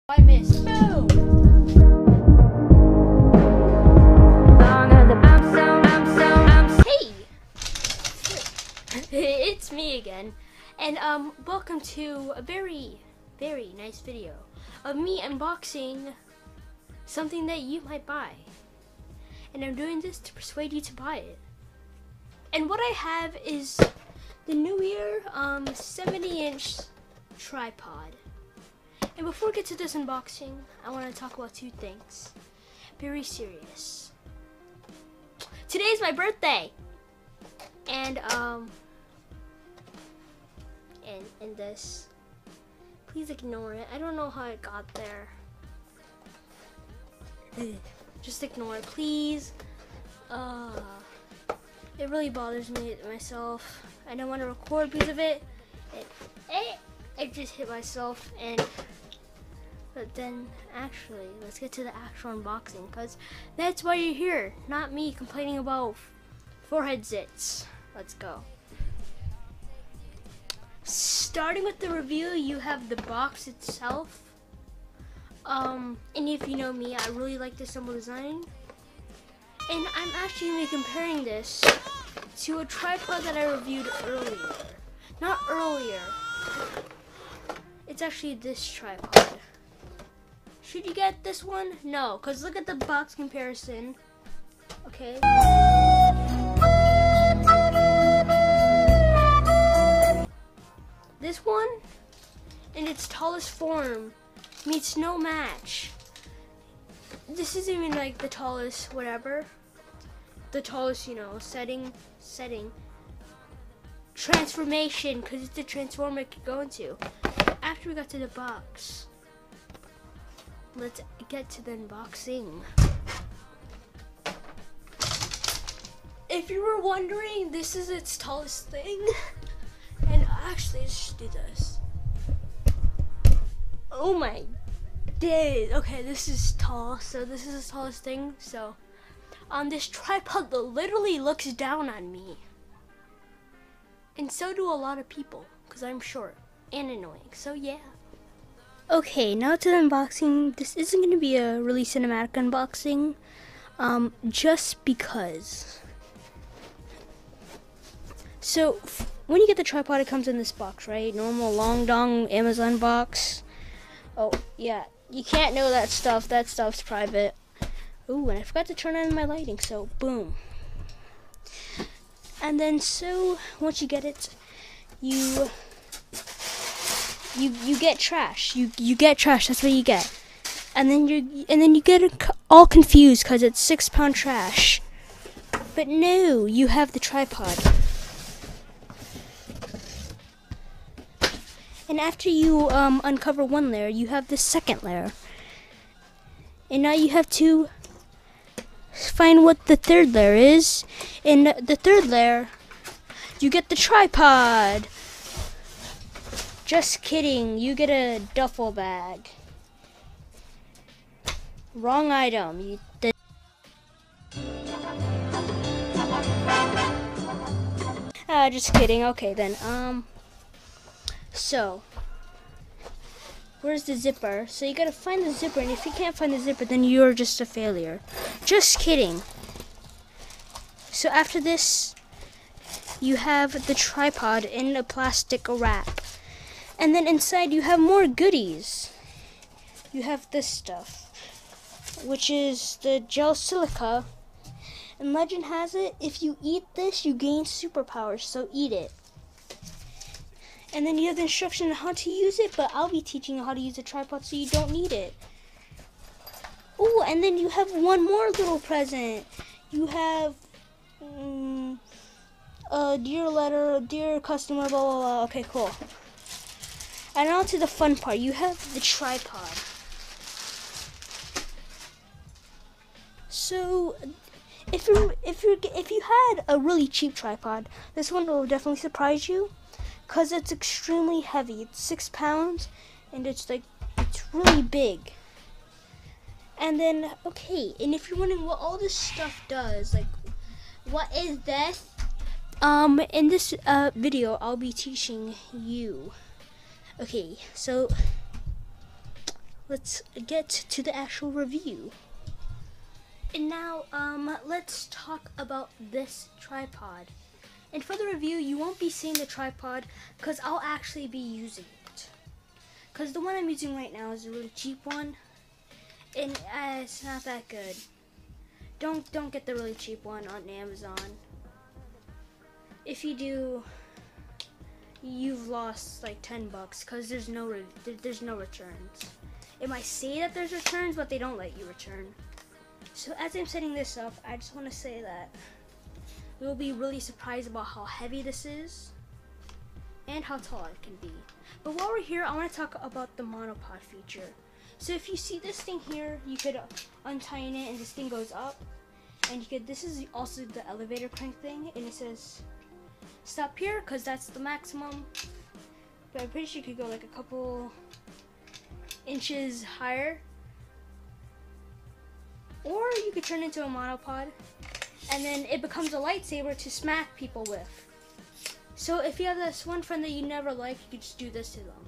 I missed. Boom! Hey! It's me again. And welcome to a very, very nice video of me unboxing something that you might buy. And I'm doing this to persuade you to buy it. And what I have is the Neewer 70-inch tripod. And before we get to this unboxing, I want to talk about two things. Very serious. Today's my birthday! And this. Please ignore it. I don't know how it got there. Just ignore it, please. It really bothers me myself. I don't want to record because of it. I just hit myself but then actually, let's get to the actual unboxing because that's why you're here, not me complaining about forehead zits. Let's go. Starting with the review, you have the box itself. And if you know me, I really like the symbol design. And I'm actually going to be comparing this to a tripod that I reviewed earlier. Not earlier. It's actually this tripod. Should you get this one? No, because look at the box comparison. Okay. This one, in its tallest form, meets no match. This isn't even like the tallest whatever. The tallest, you know, setting. Transformation, because it's the transformer it could go into. After we got to the box, let's get to the unboxing. If you were wondering, this is its tallest thing. And actually, let's just do this. Oh my days. Okay, this is tall. So this is the tallest thing. So this tripod literally looks down on me. And so do a lot of people, because I'm short and annoying. So yeah. Okay, now to the unboxing. This isn't going to be a really cinematic unboxing, just because. So, when you get the tripod, it comes in this box, right? Normal long dong Amazon box. Oh, yeah, you can't know that stuff. That stuff's private. Ooh, and I forgot to turn on my lighting, so boom. And then, so, once you get it, you get trash. You get trash. That's what you get. And then you get all confused because it's 6-pound trash. But no, you have the tripod. And after you uncover one layer, you have the second layer. And now you have to find what the third layer is. In the third layer, you get the tripod. Just kidding, you get a duffel bag. Wrong item. Just kidding. Okay then. So where's the zipper? So you gotta find the zipper, and if you can't find the zipper, then you're just a failure. Just kidding. So after this, you have the tripod in a plastic wrap. And then inside you have more goodies. You have this stuff, which is the gel silica. And legend has it, if you eat this, you gain superpowers, so eat it. And then you have the instruction on how to use it, but I'll be teaching you how to use a tripod so you don't need it. Ooh, and then you have one more little present. You have dear letter, dear customer, blah, blah, blah. Okay, cool. And on to the fun part. You have the tripod. So, if you had a really cheap tripod, this one will definitely surprise you, cause it's extremely heavy. It's 6 pounds, and it's really big. And then, okay, and if you're wondering what all this stuff does, like, what is this? In this video, I'll be teaching you. Okay, so let's get to the actual review. And now, let's talk about this tripod. And for the review, you won't be seeing the tripod because I'll actually be using it. Because the one I'm using right now is a really cheap one, and it's not that good. Don't get the really cheap one on Amazon. If you do, you've lost like 10 bucks because there's no returns. It might say that there's returns, but they don't let you return. So as I'm setting this up, I just want to say that you'll be really surprised about how heavy this is and how tall it can be. But while we're here, I want to talk about the monopod feature. So if you see this thing here, you could untie it and this thing goes up. And you could, this is also the elevator crank thing, and it says stop here because that's the maximum. But I'm pretty sure you could go like a couple inches higher. Or you could turn into a monopod, and then it becomes a lightsaber to smack people with. So if you have this one friend that you never like, you could just do this to them.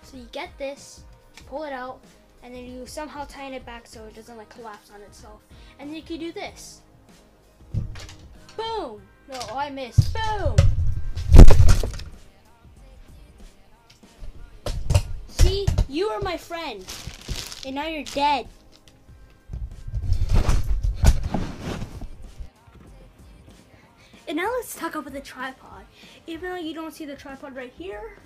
So you get this, pull it out, and then you somehow tighten it back so it doesn't like collapse on itself. And then you can do this. Boom! No, I missed. Boom! See? You were my friend, and now you're dead. And now let's talk about the tripod. Even though you don't see the tripod right here,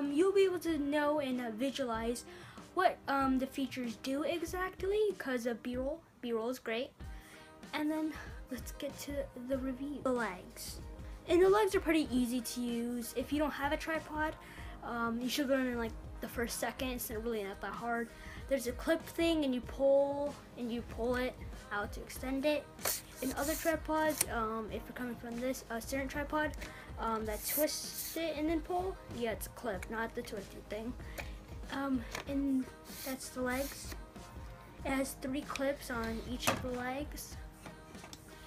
you'll be able to know and visualize what the features do exactly because of B-roll. B-roll is great. And then let's get to the review. The legs. And the legs are pretty easy to use. If you don't have a tripod, you should learn in like the first second. It's really not that hard. There's a clip thing and you pull it out to extend it. In other tripods, if you're coming from this certain tripod that twists it and then pull, yeah, it's a clip, not the twisty thing. And that's the legs. It has 3 clips on each of the legs.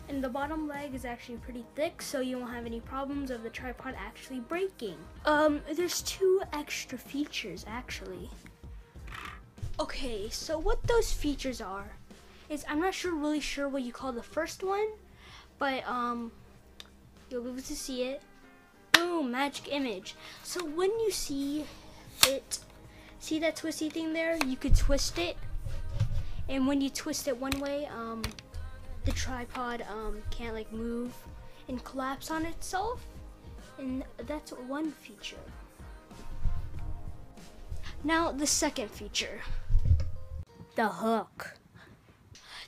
And the bottom leg is actually pretty thick, so you won't have any problems of the tripod actually breaking. There's 2 extra features actually. Okay, so what those features are is, I'm not really sure what you call the first one, but you'll be able to see it. Boom, magic image. So when you see it, see that twisty thing there? You could twist it, and when you twist it one way, the tripod can't like move and collapse on itself, and that's one feature. Now the second feature, the hook.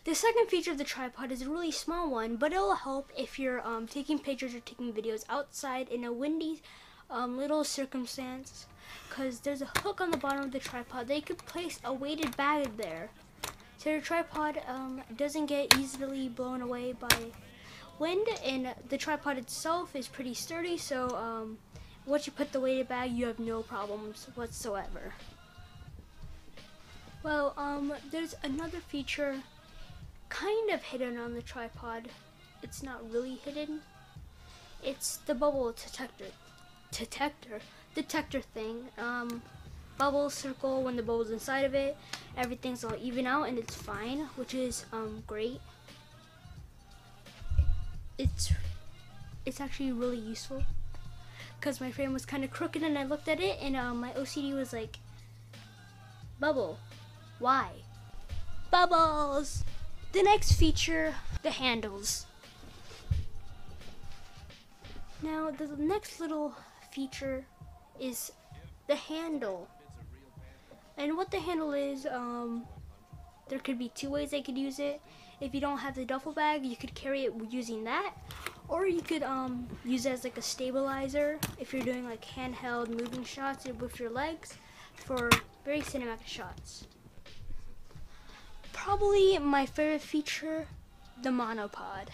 The second feature of the tripod is a really small one, but it will help if you're taking pictures or taking videos outside in a windy little circumstance, because there's a hook on the bottom of the tripod. They could place a weighted bag there, so the tripod doesn't get easily blown away by wind, and the tripod itself is pretty sturdy, so once you put the weighted bag, you have no problems whatsoever. Well, there's another feature kind of hidden on the tripod. It's not really hidden. It's the bubble detector thing. Bubbles circle when the bubble's inside of it. Everything's all even out and it's fine, which is great. It's actually really useful because my frame was kind of crooked and I looked at it and my OCD was like, bubble, why? Bubbles! The next feature, the handles. Now the next little feature is the handle. And what the handle is, there could be 2 ways I could use it. If you don't have the duffel bag, you could carry it using that, or you could use it as like a stabilizer if you're doing like handheld moving shots with your legs for very cinematic shots. Probably my favorite feature, the monopod.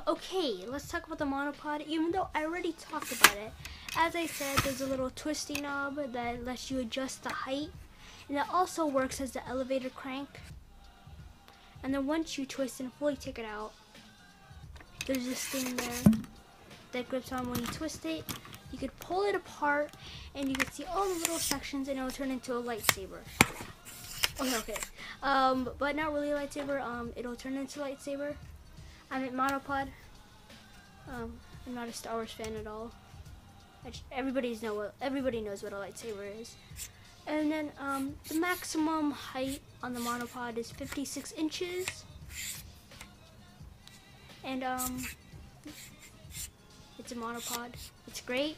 Okay, let's talk about the monopod, even though I already talked about it. As I said, there's a little twisty knob that lets you adjust the height, and that also works as the elevator crank. And then once you twist and fully take it out, there's this thing there that grips on when you twist it. You could pull it apart and you could see all the little sections and it will turn into a lightsaber. Okay. But not really a lightsaber. It'll turn into a lightsaber. I'm at Monopod. I'm not a Star Wars fan at all. Everybody knows what a lightsaber is. And then the maximum height on the Monopod is 56 inches. And it's a Monopod. It's great.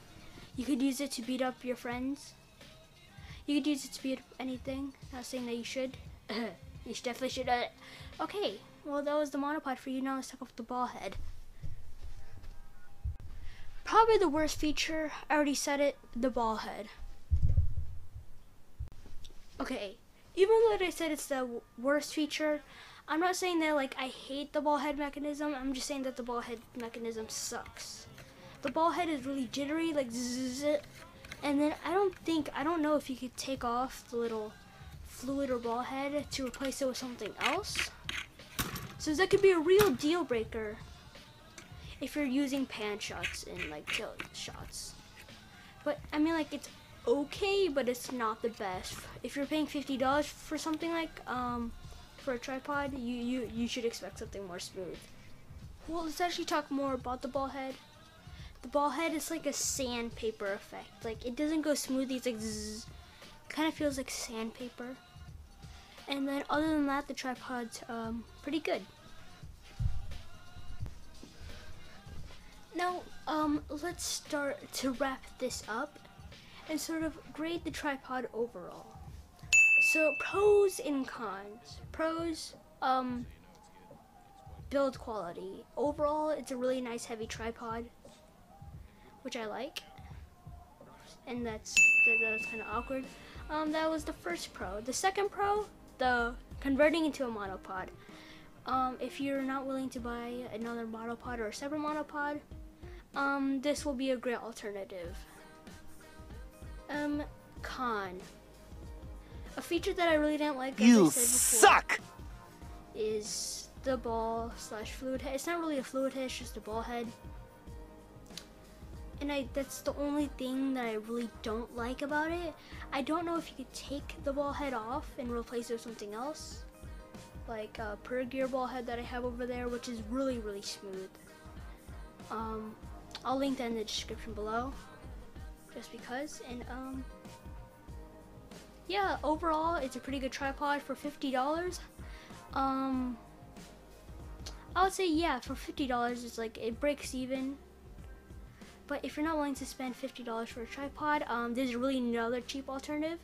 You could use it to beat up your friends. You could use it to beat up anything. Not saying that you should. You definitely should. Okay, well that was the Monopod for you. Now let's talk about the ball head. Probably the worst feature, I already said it, the ball head. Okay, even though I said it's the worst feature, I'm not saying that like I hate the ball head mechanism. I'm just saying that the ball head mechanism sucks. The ball head is really jittery, like zzz, and then I don't know if you could take off the little fluid or ball head to replace it with something else. So that could be a real deal breaker if you're using pan shots and like tilt shots. But I mean, like, it's okay, but it's not the best. If you're paying $50 for something like for a tripod, you should expect something more smooth. Well, let's actually talk more about the ball head. The ball head is like a sandpaper effect. Like, it doesn't go smoothly. It's like zzz. Kind of feels like sandpaper. And then other than that, the tripod's pretty good. Now, let's start to wrap this up and sort of grade the tripod overall. So, pros and cons. Pros, build quality. Overall, it's a really nice heavy tripod, which I like. And that's kind of awkward. That was the first pro. The second pro, the converting into a monopod. If you're not willing to buy another monopod or a separate monopod, this will be a great alternative. Con. A feature that I really didn't like, as I said before, suck! Is the ball / fluid head. It's not really a fluid head, it's just a ball head. And that's the only thing that I really don't like about it. I don't know if you could take the ball head off and replace it with something else. Like a per gear ball head that I have over there, which is really, really smooth. I'll link that in the description below, just because. And yeah, overall, it's a pretty good tripod for $50. I would say, yeah, for $50, it's like, it breaks even. But if you're not willing to spend $50 for a tripod, there's really another cheap alternative.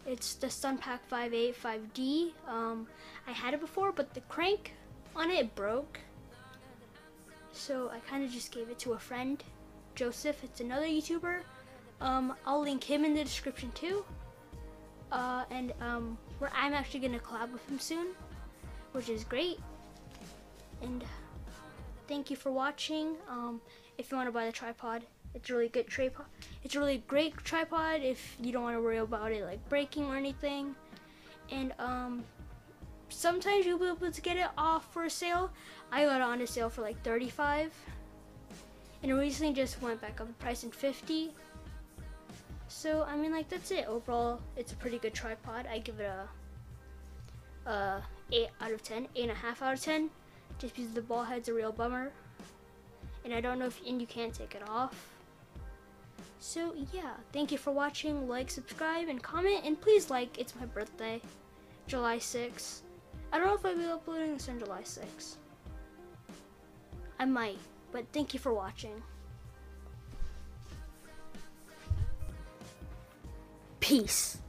It's the Sunpack 5.8 5D. I had it before, but the crank on it broke. So I kind of just gave it to a friend, Joseph. It's another YouTuber. I'll link him in the description too. Where I'm actually gonna collab with him soon, which is great. And thank you for watching. If you want to buy the tripod, it's a really good tripod. It's a really great tripod if you don't want to worry about it like breaking or anything. And sometimes you'll be able to get it off for a sale. I got it on a sale for like $35, and it recently just went back up in price in $50. So I mean, like, that's it. Overall, it's a pretty good tripod. I give it a 8 out of 10, 8.5 out of 10, just because the ball head's a real bummer. And I don't know if you can't take it off. So yeah, thank you for watching. Like, subscribe, and comment, and please like. It's my birthday, July 6th. I don't know if I'll be uploading this on July 6th. I might, but thank you for watching. Peace.